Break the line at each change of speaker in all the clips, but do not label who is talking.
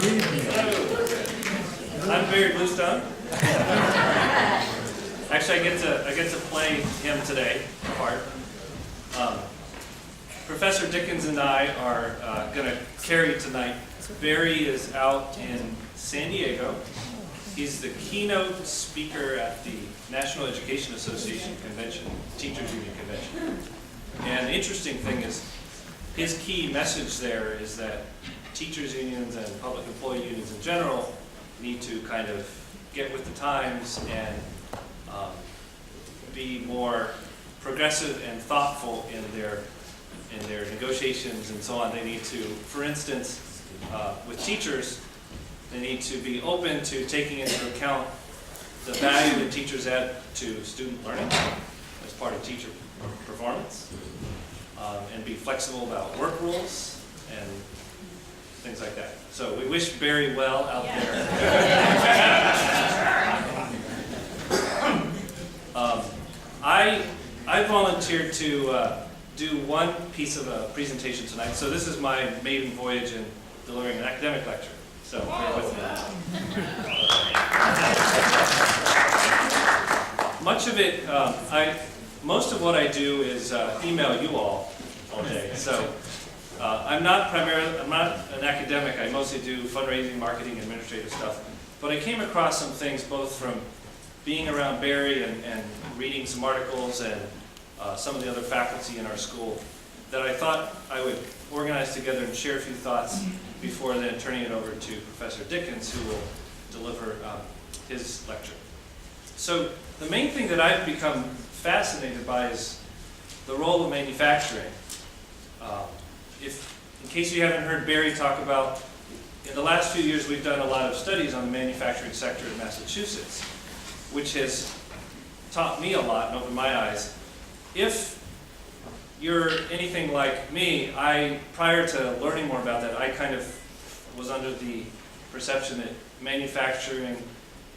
I'm Barry Bluestone. Actually, I get to play him today, part. Professor Dickens and I are going to carry tonight. Barry is out in San Diego. He's the keynote speaker at the National Education Association convention, Teachers Union Convention. And the interesting thing is, his key message there is that teachers unions and public employee unions in general need to kind of get with the times and be more progressive and thoughtful in their negotiations and so on. They need to, for instance, with teachers, they need to be open to taking into account the value that teachers add to student learning as part of teacher performance, and be flexible about work rules and things like that. So we wish Barry well out there. I volunteered to do one piece of a presentation tonight. So this is my maiden voyage in delivering an academic lecture. So bear with me. Much of it, most of what I do is email you all day. So I'm not an academic. I mostly do fundraising, marketing, administrative stuff. But I came across some things both from being around Barry and reading some articles and some of the other faculty in our school that I thought I would organize together and share a few thoughts before then turning it over to Professor Dickens, who will deliver his lecture. So the main thing that I've become fascinated by is the role of manufacturing. In case you haven't heard Barry talk about, in the last few years we've done a lot of studies on the manufacturing sector in Massachusetts, which has taught me a lot and opened my eyes. If you're anything like me, prior to learning more about that, I kind of was under the perception that manufacturing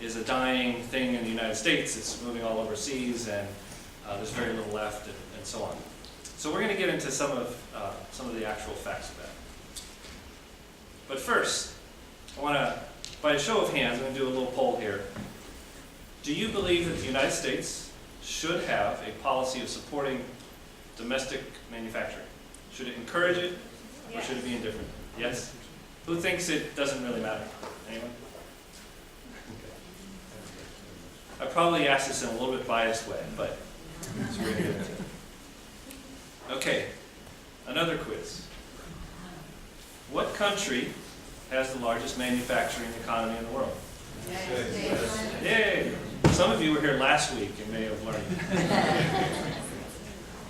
is a dying thing in the United States. It's moving all overseas, and there's very little left, and so on. So we're going to get into some of the actual facts of that. But first, I want to, by a show of hands, I'm going to do a little poll here. Do you believe that the United States should have a policy of supporting domestic manufacturing? Should it encourage it, or should it be indifferent? Yes? Who thinks it doesn't really matter? Anyone? Okay. I probably asked this in a little bit biased way, but it's very good. Okay, another quiz. What country has the largest manufacturing economy in the world? Yay! Some of you were here last week and may have learned.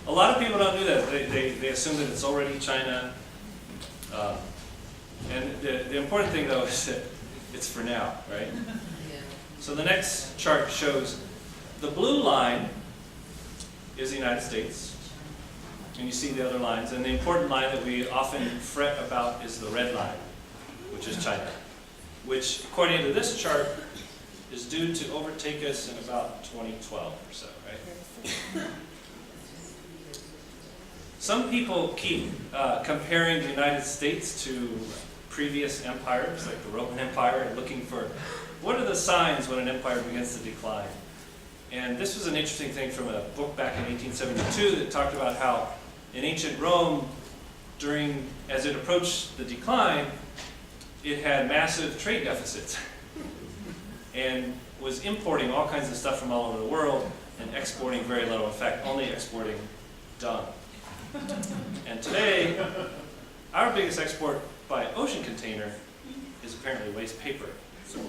A lot of people don't do that. They assume that it's already China. And the important thing, though, is that it's for now, right? So the next chart shows the blue line is the United States. And you see the other lines. And the important line that we often fret about is the red line, which is China, which, according to this chart, is due to overtake us in about 2012 or so, right? Some people keep comparing the United States to previous empires, like the Roman Empire, and looking for what are the signs when an empire begins to decline. And this was an interesting thing from a book back in 1872 that talked about how in ancient Rome, as it approached the decline, it had massive trade deficits and was importing all kinds of stuff from all over the world and exporting very little. In fact, only exporting dung. And today, our biggest export by ocean container is apparently waste paper. So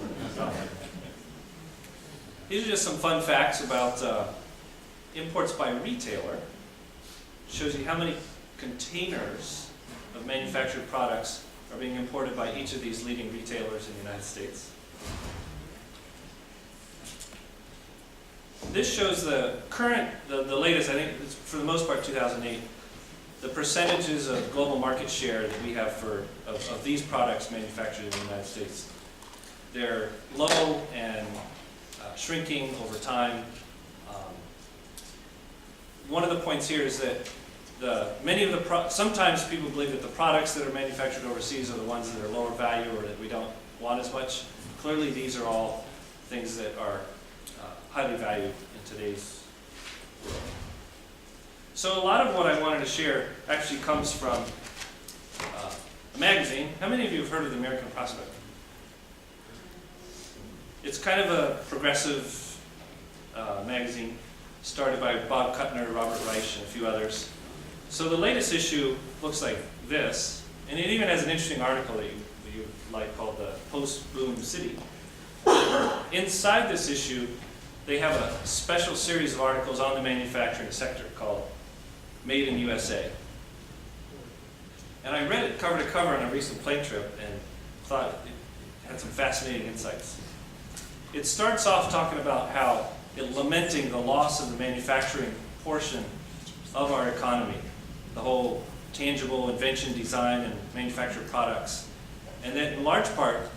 these are just some fun facts about imports by retailer. Shows you how many containers of manufactured products are being imported by each of these leading retailers in the United States. This shows the latest, I think it's for the most part 2008, the percentages of global market share that we have of these products manufactured in the United States. They're low and shrinking over time. One of the points here is that sometimes people believe that the products that are manufactured overseas are the ones that are lower value or that we don't want as much. Clearly, these are all things that are highly valued in today's world. So a lot of what I wanted to share actually comes from a magazine. How many of you have heard of the American Prospect? It's kind of a progressive magazine started by Bob Kuttner, Robert Reich, and a few others. So the latest issue looks like this, and it even has an interesting article that you like called the Post-Boom City. Inside this issue, they have a special series of articles on the manufacturing sector called Made in USA. And I read it cover to cover on a recent plane trip and thought it had some fascinating insights. It starts off talking about how lamenting the loss of the manufacturing portion of our economy, the whole tangible invention, design, and manufactured products. And that in large part,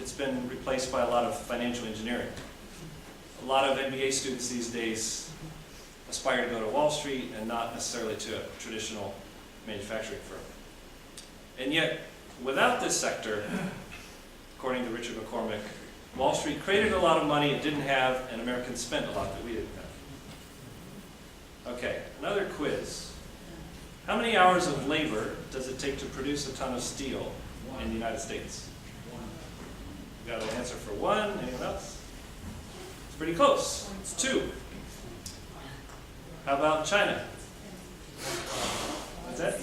it's been replaced by a lot of financial engineering. A lot of MBA students these days aspire to go to Wall Street and not necessarily to a traditional manufacturing firm. And yet, without this sector, according to Richard McCormick, Wall Street created a lot of money it didn't have, and Americans spent a lot that we didn't have. Okay, another quiz. How many hours of labor does it take to produce a ton of steel in the United States? You got an answer for one. Anyone else? It's pretty close. It's 2. How about China? What's that?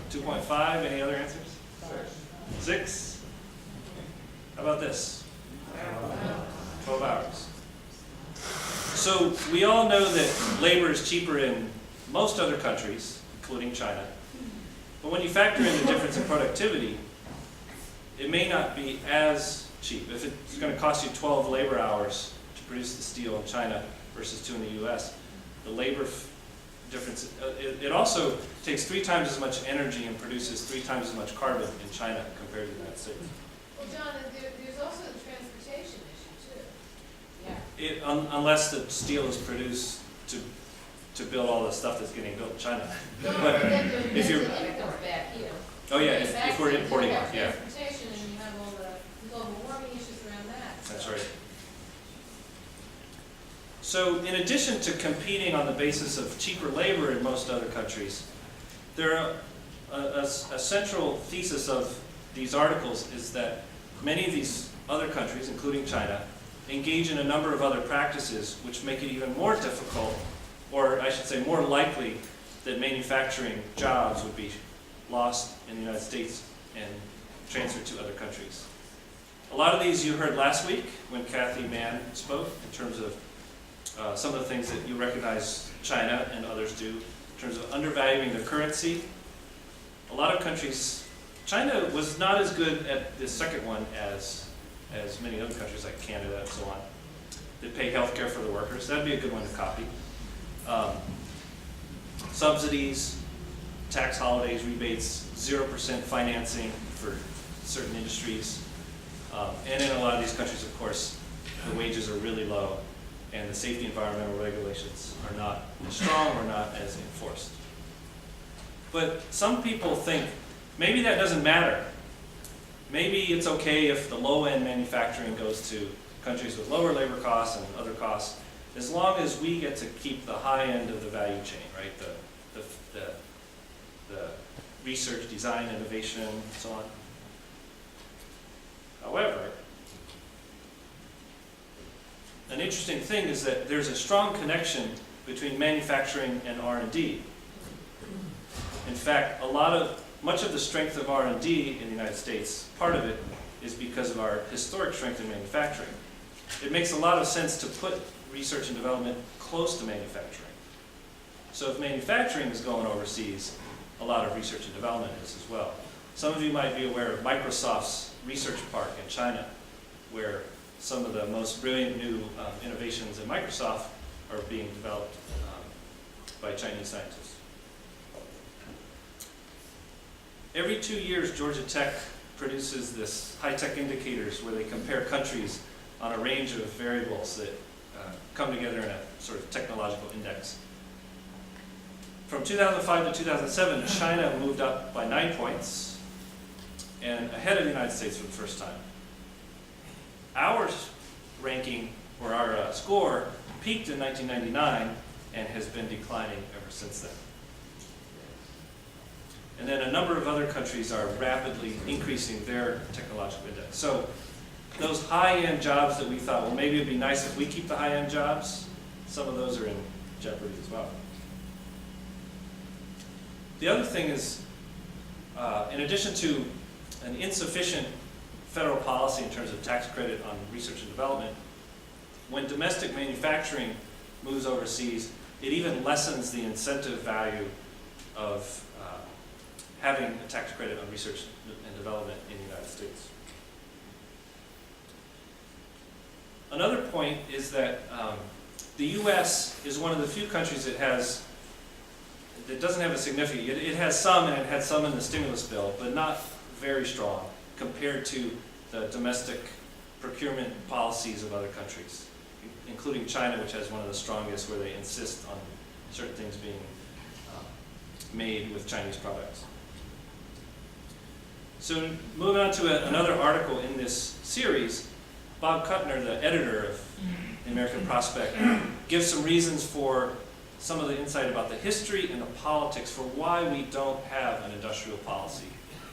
2.5. Any other answers? 6. How about this? 12 hours. So we all know that labor is cheaper in most other countries, including China. But when you factor in the difference in productivity, it may not be as cheap. If it's going to cost you 12 labor hours to produce the steel in China versus 2 in the US, the labor difference, it also takes 3 times as much energy and produces 3 times as much carbon in China compared to the United States.
Well, John, there's also the transportation issue, too. Yeah.
Unless the steel is produced to build all the stuff that's getting built in China.
No,
But
then
if you're,
it comes back here.
oh yeah, if we're importing it, yeah.
Transportation, and you have all the global warming issues around that.
That's right. So in addition to competing on the basis of cheaper labor in most other countries, there are a central thesis of these articles is that many of these other countries, including China, engage in a number of other practices which make it even more difficult, or I should say more likely, that manufacturing jobs would be lost in the United States and transferred to other countries. A lot of these you heard last week when Kathy Mann spoke in terms of some of the things that you recognize China and others do in terms of undervaluing their currency. A lot of countries, China was not as good at the second one as many other countries like Canada and so on. They pay health care for the workers. That'd be a good one to copy. Subsidies, tax holidays, rebates, 0% financing for certain industries. And in a lot of these countries, of course, the wages are really low and the safety environmental regulations are not as strong or not as enforced. But some people think maybe that doesn't matter. Maybe it's okay if the low-end manufacturing goes to countries with lower labor costs and other costs, as long as we get to keep the high end of the value chain, right? The research, design, innovation, and so on. However, an interesting thing is that there's a strong connection between manufacturing and R&D. In fact, much of the strength of R&D in the United States, part of it is because of our historic strength in manufacturing. It makes a lot of sense to put research and development close to manufacturing. So if manufacturing is going overseas, a lot of research and development is as well. Some of you might be aware of Microsoft's research park in China, where some of the most brilliant new innovations in Microsoft are being developed by Chinese scientists. Every 2 years, Georgia Tech produces this high-tech indicators where they compare countries on a range of variables that come together in a sort of technological index. From 2005 to 2007, China moved up by 9 points and ahead of the United States for the first time. Our ranking, or our score, peaked in 1999 and has been declining ever since then. And then a number of other countries are rapidly increasing their technological index. So those high-end jobs that we thought, well, maybe it'd be nice if we keep the high-end jobs, some of those are in jeopardy as well. The other thing is, in addition to an insufficient federal policy in terms of tax credit on research and development, when domestic manufacturing moves overseas, it even lessens the incentive value of having a tax credit on research and development in the United States. Another point is that the U.S. is one of the few countries that doesn't have a significant, it has some, and it had some in the stimulus bill, but not very strong compared to the domestic procurement policies of other countries, including China, which has one of the strongest, where they insist on certain things being made with Chinese products. So moving on to another article in this series, Bob Kuttner, the editor of the American Prospect, gives some reasons for some of the insight about the history and the politics for why we don't have an industrial policy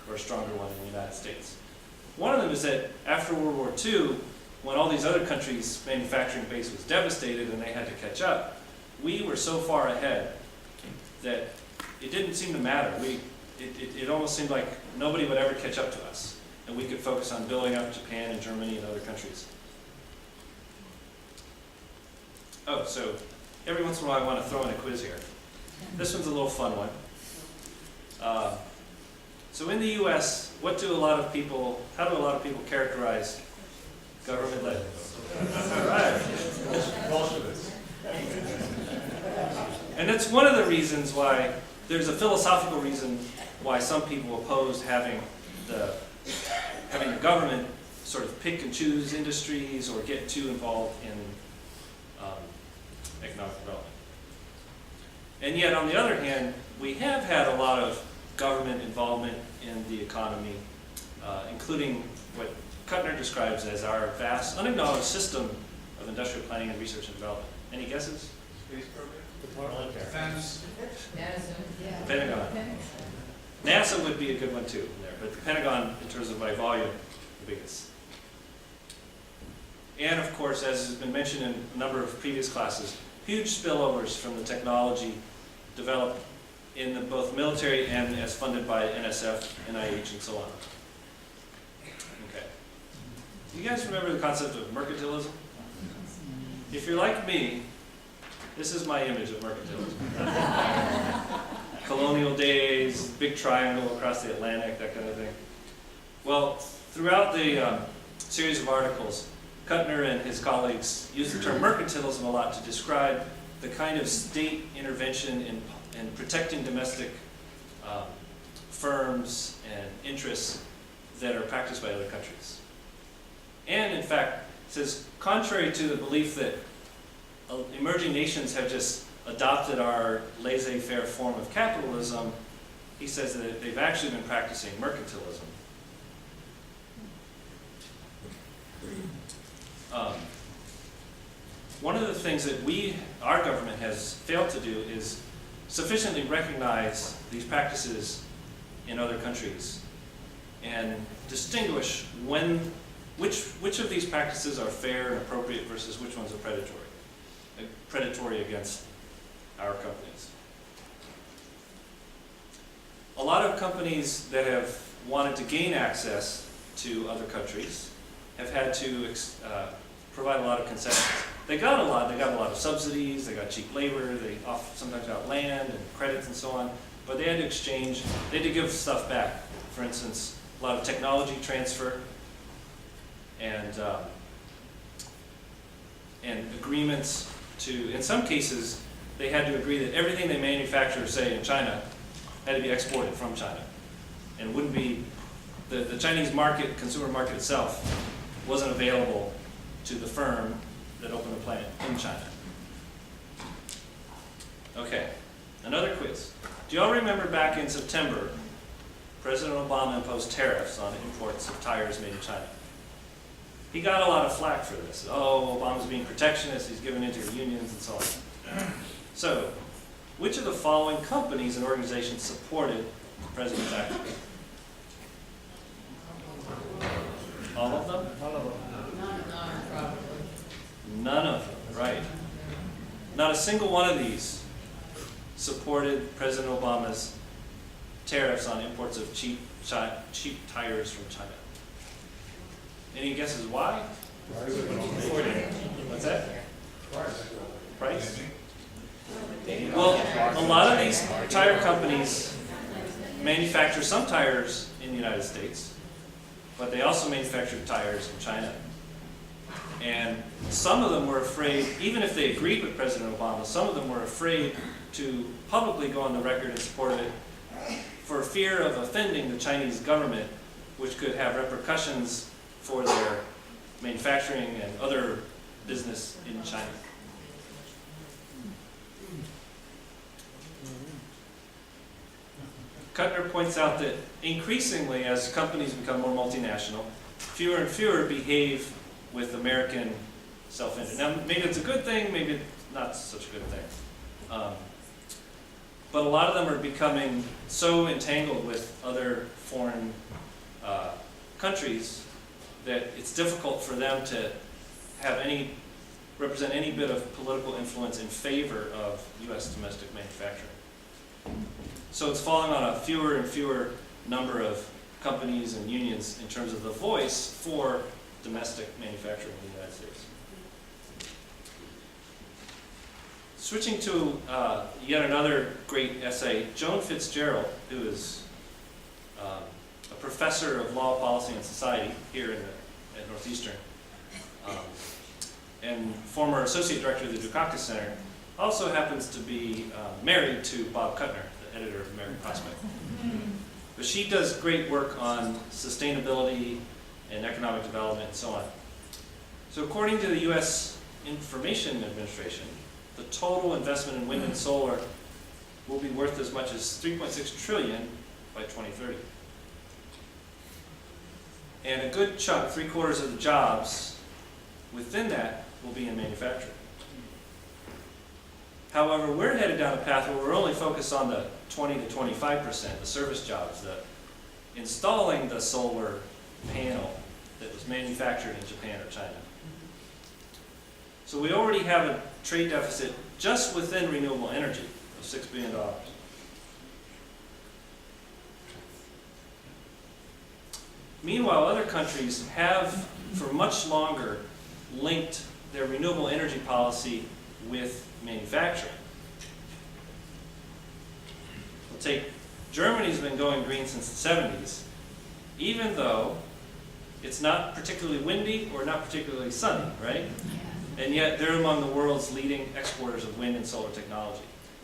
or a stronger one in the United States. One of them is that after World War II, when all these other countries' manufacturing base was devastated and they had to catch up, we were so far ahead that it didn't seem to matter. It almost seemed like nobody would ever catch up to us, and we could focus on building up Japan and Germany and other countries. Oh, so every once in a while I want to throw in a quiz here. This one's a little fun one. So in the U.S., how do a lot of people characterize government-led? All right. And that's one of the reasons why there's a philosophical reason why some people oppose having the government sort of pick and choose industries or get too involved in economic development. And yet, on the other hand, we have had a lot of government involvement in the economy, including what Kuttner describes as our vast, unacknowledged system of industrial planning and research and development. Any guesses?
Space program?
Defense.
Yeah.
Pentagon. NASA would be a good one too, in there, but the Pentagon, in terms of by volume, the biggest. And of course, as has been mentioned in a number of previous classes, huge spillovers from the technology developed in the both military and as funded by NSF, NIH, and so on. Okay. You guys remember the concept of mercantilism? If you're like me, this is my image of mercantilism. Colonial days, big triangle across the Atlantic, that kind of thing. Well, throughout the series of articles, Kuttner and his colleagues use the term mercantilism a lot to describe the kind of state intervention in protecting domestic firms and interests that are practiced by other countries. And in fact, says, contrary to the belief that emerging nations have just adopted our laissez-faire form of capitalism, he says that they've actually been practicing mercantilism. One of the things that our government has failed to do is sufficiently recognize these practices in other countries and distinguish which of these practices are fair and appropriate versus which ones are predatory against our companies. A lot of companies that have wanted to gain access to other countries have had to provide a lot of concessions. They got a lot of subsidies, they got cheap labor, they sometimes got land and credits and so on, but they had to exchange, they had to give stuff back. For instance, a lot of technology transfer and agreements to, in some cases, they had to agree that everything they manufacture, say in China, had to be exported from China. And wouldn't be, the Chinese market, consumer market itself, wasn't available to the firm that opened a plant in China. Okay, Another quiz. Do y'all remember back in September, President Obama imposed tariffs on imports of tires made in China? He got a lot of flack for this. Oh, Obama's being protectionist, he's giving in to the unions and so on. So, which of the following companies and organizations supported the president's actions? All of them? None of them, right. Not a single one of these supported President Obama's tariffs on imports of cheap tires from China. Any guesses why? What's that? Price? Well, a lot of these tire companies manufacture some tires in the United States, but they also manufacture tires in China. And some of them were afraid, even if they agreed with President Obama, some of them were afraid to publicly go on the record in support of it for fear of offending the Chinese government, which could have repercussions for their manufacturing and other business in China. Kuttner points out that increasingly, as companies become more multinational, fewer and fewer behave with American self-interest. Now, maybe it's a good thing, maybe it's not such a good thing. But a lot of them are becoming so entangled with other foreign countries that it's difficult for them to have represent any bit of political influence in favor of U.S. domestic manufacturing. So it's falling on a fewer and fewer number of companies and unions in terms of the voice for domestic manufacturing in the United States. Switching to yet another great essay, Joan Fitzgerald, who is a professor of law, policy, and society here at Northeastern, and former associate director of the Dukakis Center, also happens to be married to Bob Kuttner, the editor of American Prospect. But she does great work on sustainability and economic development and so on. So according to the U.S. Information Administration, the total investment in wind and solar will be worth as much as $3.6 trillion by 2030. And a good chunk, 3/4 of the jobs within that will be in manufacturing. However, we're headed down a path where we're only focused on the 20 to 25%, the service jobs, the installing the solar panel that was manufactured in Japan or China. So we already have a trade deficit just within renewable energy of $6 billion. Meanwhile, other countries have, for much longer, linked their renewable energy policy with manufacturing. We'll take Germany's been going green since the 70s, even though it's not particularly windy or not particularly sunny, right? And yet they're among the world's leading exporters of wind and solar technology.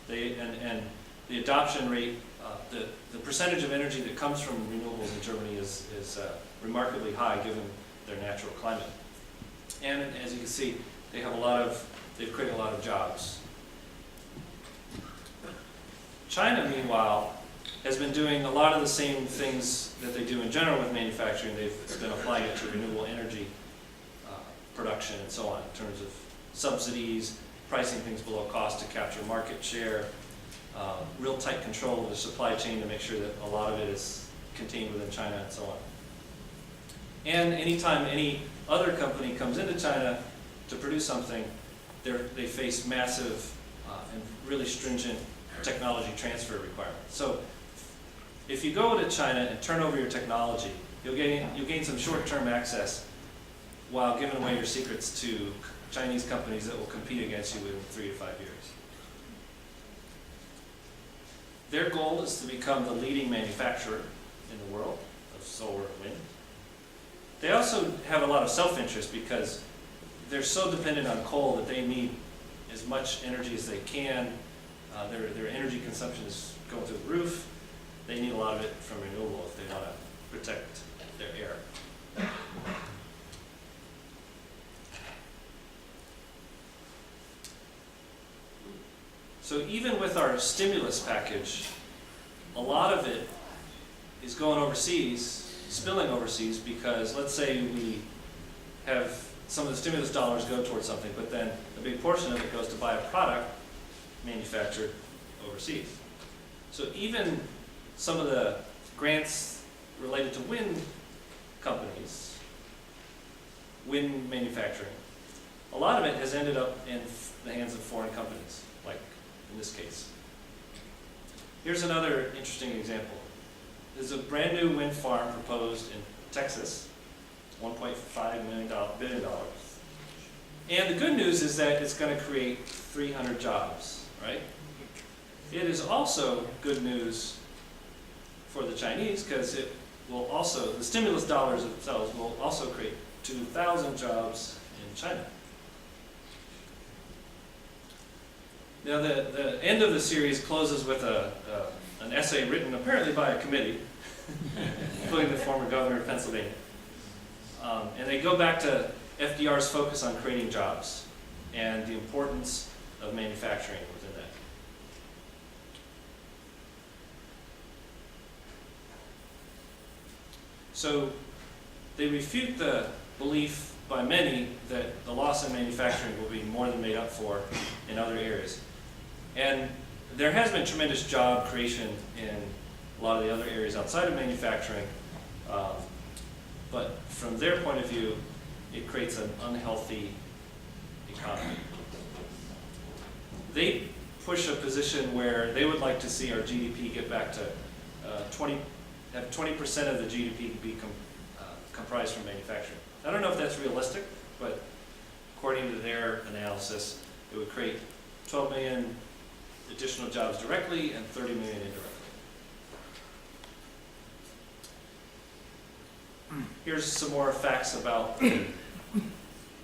And the adoption rate, the percentage of energy that comes from renewables in Germany is remarkably high given their natural climate. And as you can see, they've created a lot of jobs. China, meanwhile, has been doing a lot of the same things that they do in general with manufacturing. They've been applying it to renewable energy production and so on, in terms of subsidies, pricing things below cost to capture market share, real tight control of the supply chain to make sure that a lot of it is contained within China and so on. And anytime any other company comes into China to produce something, they face massive and really stringent technology transfer requirements. So if you go to China and turn over your technology, you'll gain some short-term access while giving away your secrets to Chinese companies that will compete against you within 3 to 5 years. Their goal is to become the leading manufacturer in the world of solar and wind. They also have a lot of self-interest because they're so dependent on coal that they need as much energy as they can. Their energy consumption is going through the roof. They need a lot of it from renewable if they want to protect their air. So even with our stimulus package, a lot of it is going overseas, spilling overseas, because let's say we have some of the stimulus dollars go towards something, but then a big portion of it goes to buy a product manufactured overseas. So even some of the grants related to wind companies, wind manufacturing, a lot of it has ended up in the hands of foreign companies, like in this case. Here's another interesting example. There's a brand new wind farm proposed in Texas, $1.5 billion. And the good news is that it's going to create 300 jobs, right? It is also good news for the Chinese because it will also, the stimulus dollars themselves will also create 2,000 jobs in China. Now the end of the series closes with an essay written apparently by a committee, including the former governor of Pennsylvania. And they go back to FDR's focus on creating jobs and the importance of manufacturing within that. So they refute the belief by many that the loss in manufacturing will be more than made up for in other areas. And there has been tremendous job creation in a lot of the other areas outside of manufacturing, but from their point of view, it creates an unhealthy economy. They push a position where they would like to see our GDP get back to 20% of the GDP be comprised from manufacturing. I don't know if that's realistic, but according to their analysis, it would create 12 million additional jobs directly and 30 million indirectly. Here's some more facts about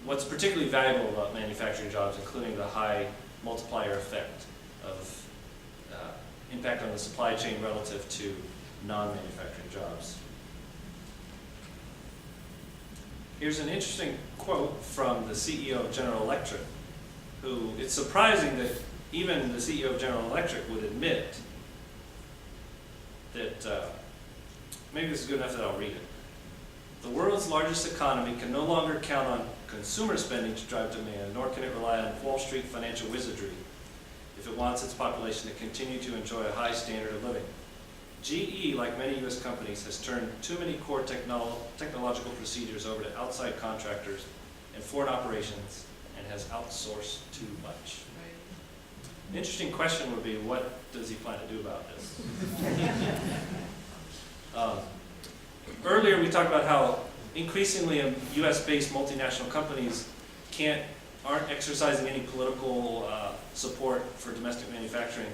what's particularly valuable about manufacturing jobs, including the high multiplier effect of impact on the supply chain relative to non-manufacturing jobs. Here's an interesting quote from the CEO of General Electric, who, it's surprising that even the CEO of General Electric would admit that, maybe this is good enough that I'll read it. The world's largest economy can no longer count on consumer spending to drive demand, nor can it rely on Wall Street financial wizardry if it wants its population to continue to enjoy a high standard of living. GE, like many U.S. companies, has turned too many core technological procedures over to outside contractors and foreign operations and has outsourced too much. An interesting question would be, what does he plan to do about this? Earlier we talked about how increasingly U.S.-based multinational companies aren't exercising any political support for domestic manufacturing.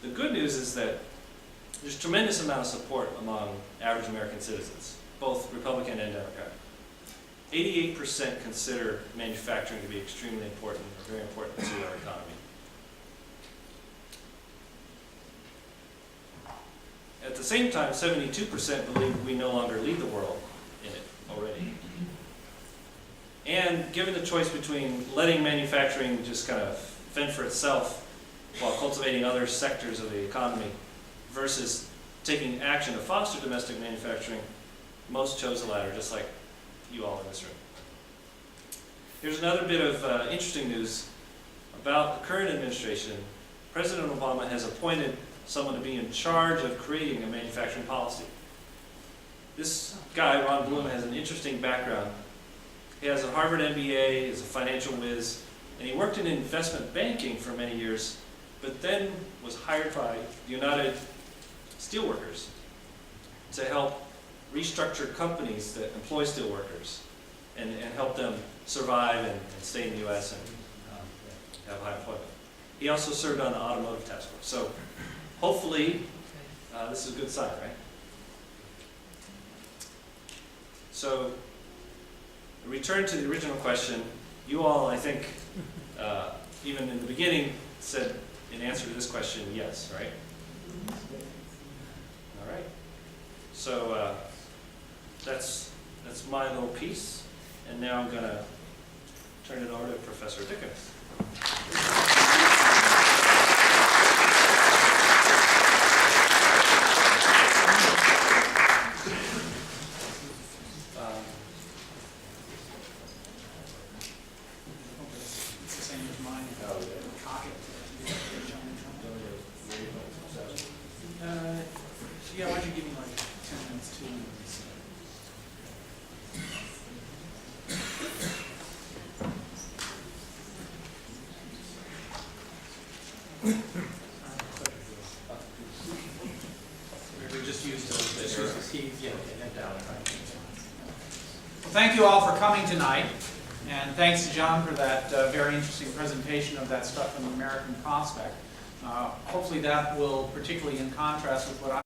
The good news is that there's a tremendous amount of support among average American citizens, both Republican and Democrat. 88% consider manufacturing to be extremely important, or very important to our economy. At the same time, 72% believe we no longer lead the world in it already. And given the choice between letting manufacturing just kind of fend for itself while cultivating other sectors of the economy versus taking action to foster domestic manufacturing, most chose the latter, just like you all in this room. Here's another bit of interesting news about the current administration. President Obama has appointed someone to be in charge of creating a manufacturing policy. This guy, Ron Bloom, has an interesting background. He has a Harvard MBA, is a financial whiz, and he worked in investment banking for many years, but then was hired by the United Steelworkers to help restructure companies that employ steelworkers and help them survive and stay in the U.S. and have high employment. He also served on the automotive task force. So hopefully, this is a good sign, right? So, return to the original question. You all, I think, even in the beginning, said in answer to this question, yes, right? All right. So that's my little piece, and now I'm going to turn it over to Professor Dickens.
Yeah, why don't you give me like 10 minutes too? We just used the key. Yeah, head down. Well, thank you all for coming tonight, and thanks to John for that very interesting presentation of that stuff from the American Prospect. Hopefully that will, particularly in contrast with what